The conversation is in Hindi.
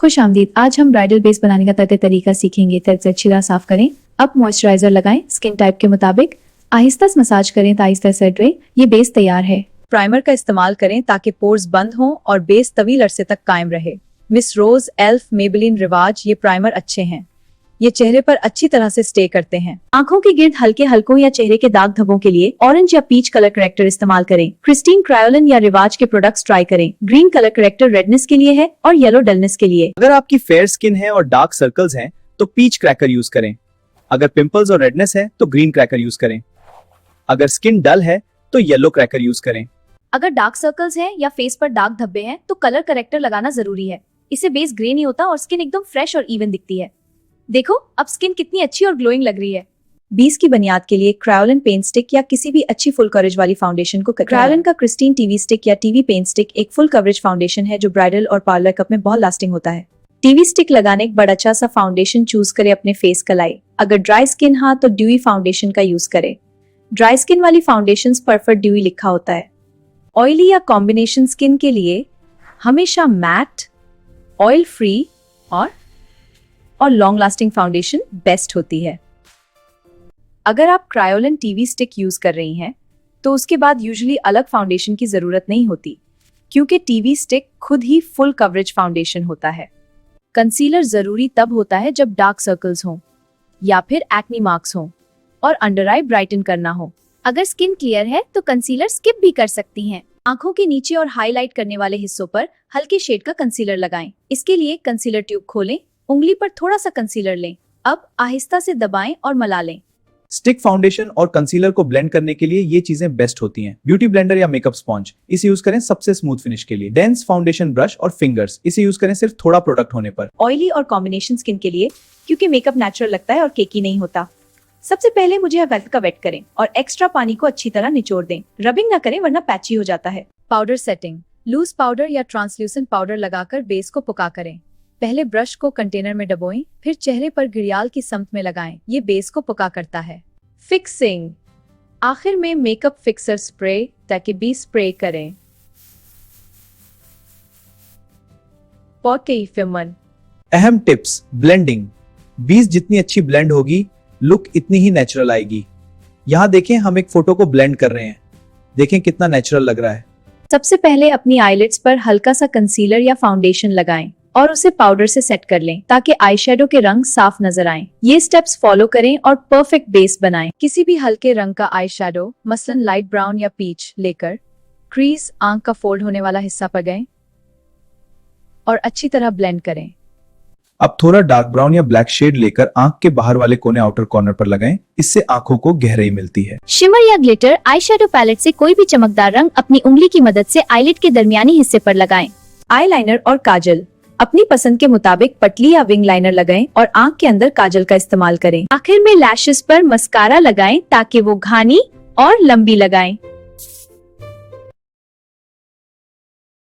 खुश आमदीद। आज हम ब्राइडल बेस बनाने का तरीका सीखेंगे। से अच्छी तरह साफ करें। अब मॉइस्चराइजर लगाएं स्किन टाइप के मुताबिक। आहिस्ता से मसाज करें तो आहिस्ता सेट रहे। ये बेस तैयार है। प्राइमर का इस्तेमाल करें ताकि पोर्स बंद हों और बेस तवील अरसे तक कायम रहे। मिस रोज, एल्फ, मेबेलिन, रिवाज ये प्राइमर अच्छे हैं। ये चेहरे पर अच्छी तरह से स्टे करते हैं। आंखों के गिर्द हल्के हल्कों या चेहरे के दाग धब्बों के लिए ऑरेंज या पीच कलर करेक्टर इस्तेमाल करें। क्रिस्टीन, क्रायोलन या रिवाज के प्रोडक्ट्स ट्राई करें। ग्रीन कलर करेक्टर रेडनेस के लिए है और येलो डलनेस के लिए। अगर आपकी फेयर स्किन है और डार्क सर्कल्स हैं तो पीच क्रैकर यूज करें। अगर पिंपल्स और रेडनेस है तो ग्रीन क्रैकर यूज करें। अगर स्किन डल है तो येलो क्रैकर यूज करें। अगर डार्क सर्कल्स हैं या फेस पर दाग धब्बे हैं तो कलर करेक्टर लगाना जरूरी है। इससे बेस ग्रे नहीं होता और स्किन एकदम फ्रेश और इवन दिखती है। देखो अब स्किन कितनी अच्छी और ग्लोइंग लग रही है। बेस की बुनियाद के लिए क्रायोलन पेंट स्टिक या किसी भी अच्छी फुल कवरेज वाली फाउंडेशन को क्रायोलन का क्रिस्टीन टीवी स्टिक या टीवी पेंट स्टिक एक फुल कवरेज फाउंडेशन है जो ब्राइडल और पार्लर कप में बहुत लास्टिंग होता है। टीवी स्टिक लगाने के बाद अच्छा सा फाउंडेशन चूज करे अपने फेस का लाई। अगर ड्राई स्किन हाँ तो ड्यूई फाउंडेशन का यूज करे। ड्राई स्किन वाली फाउंडेशन पर ड्यूई लिखा होता है। ऑयली या कॉम्बिनेशन स्किन के लिए हमेशा मैट, ऑयल फ्री और लॉन्ग लास्टिंग फाउंडेशन बेस्ट होती है। अगर आप क्रायोलन टीवी स्टिक यूज कर रही हैं तो उसके बाद यूजुअली अलग फाउंडेशन की जरूरत नहीं होती क्योंकि टीवी स्टिक खुद ही फुल कवरेज फाउंडेशन होता है। कंसीलर जरूरी तब होता है जब डार्क सर्कल्स हों या फिर एक्ने मार्क्स हों और अंडर आई ब्राइटन करना हो। अगर स्किन क्लियर है तो कंसीलर स्किप भी कर सकती हैं। आंखों के नीचे और हाईलाइट करने वाले हिस्सों पर हल्के शेड का कंसीलर लगाएं। इसके लिए कंसीलर ट्यूब खोलें, उंगली पर थोड़ा सा कंसीलर लें। अब आहिस्ता से दबाएं और मला लें। स्टिक फाउंडेशन और कंसीलर को ब्लेंड करने के लिए ये चीजें बेस्ट होती हैं। ब्यूटी ब्लेंडर या मेकअप स्पॉन्ज इसे यूज करें सबसे स्मूथ फिनिश के लिए। डेंस फाउंडेशन ब्रश और फिंगर्स इसे यूज करें सिर्फ थोड़ा प्रोडक्ट होने पर। ऑयली और कॉम्बिनेशन स्किन के लिए क्योंकि मेकअप नेचुरल लगता है और केकी नहीं होता, सबसे पहले मुझे वेल्थ का वेट करें और एक्स्ट्रा पानी को अच्छी तरह निचोड़ दें। रबिंग ना करें वरना पैची हो जाता है। Powder setting. लूज पाउडर या ट्रांसल्यूसेंट पाउडर लगाकर बेस को पुका करें। पहले ब्रश को कंटेनर में डबोएं, फिर चेहरे पर घड़ियाल की समत में लगाएं। ये बेस को पुका करता है। फिक्सिंग। आखिर में मेकअप फिक्सर स्प्रे ताकि बी स्प्रे करें। अहम टिप्स। ब्लेंडिंग। बीस जितनी अच्छी ब्लेंड होगी लुक इतनी ही नेचुरल आएगी। यहाँ देखें हम एक फोटो को ब्लेंड कर रहे हैं। देखें कितना नेचुरल लग रहा है। सबसे पहले अपनी आईलिड्स पर हल्का सा कंसीलर या फाउंडेशन लगाएं और उसे पाउडर से सेट कर लें ताकि आई शेडो के रंग साफ नजर आएं। ये स्टेप्स फॉलो करें और परफेक्ट बेस बनाएं। किसी भी हल्के रंग का आई शेडो मसलन लाइट ब्राउन या पीच लेकर क्रीज आंख का फोल्ड होने वाला हिस्सा पर गए और अच्छी तरह ब्लेंड करें। अब थोड़ा डार्क ब्राउन या ब्लैक शेड लेकर आंख के बाहर वाले कोने आउटर कॉर्नर पर लगाएं। इससे आंखों को गहराई मिलती है। शिमर या ग्लिटर आई शेडो पैलेट से कोई भी चमकदार रंग अपनी उंगली की मदद से आईलिड के दरमियानी हिस्से पर लगाएं। आईलाइनर और काजल अपनी पसंद के मुताबिक पतली या विंग लाइनर लगाएं और आंख के अंदर काजल का इस्तेमाल करें। आखिर में लैशेस पर मस्कारा लगाएं ताकि वो घनी और लंबी लगाएं।